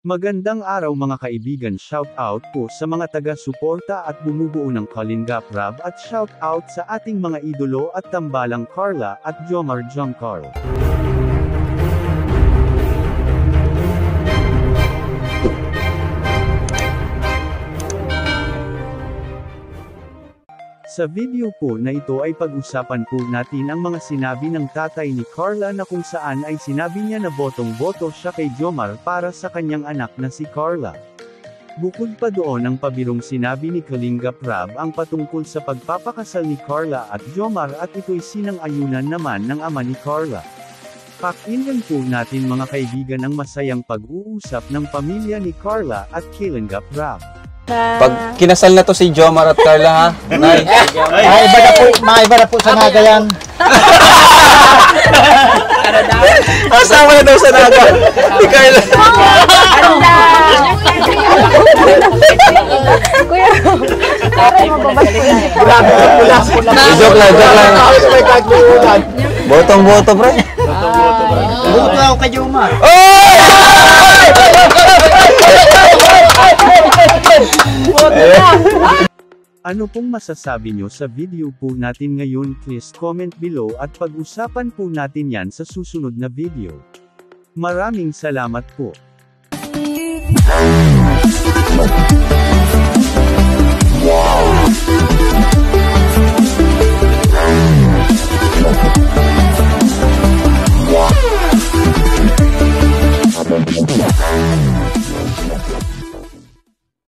Magandang araw mga kaibigan, shout out po sa mga taga-suporta at bumubuo ng Kalingap Rab at shout out sa ating mga idolo at tambalang Carla at Jomar Jomcar. Sa video po na ito ay pag-usapan po natin ang mga sinabi ng tatay ni Carla na kung saan ay sinabi niya na botong-boto siya kay Jomar para sa kanyang anak na si Carla. Bukod pa doon ang pabirong sinabi ni Kalingap Rab ang patungkol sa pagpapakasal ni Carla at Jomar at ito'y sinang-ayunan naman ng ama ni Carla. Pakinggan po natin mga kaibigan ang masayang pag-uusap ng pamilya ni Carla at Kalingap Rab. Pag kinasal na to si Jomar at Carla, ha? Nay. Iba na po sa naga yan. Asama na daw sa naga. Si Carla. Kuya, parang mababas po yan. Joke lang. Botong-boto, pre. Buto ako kay Jomar. Ano pong masasabi nyo sa video po natin ngayon? Please comment below at pag-usapan po natin yan sa susunod na video. Maraming salamat po.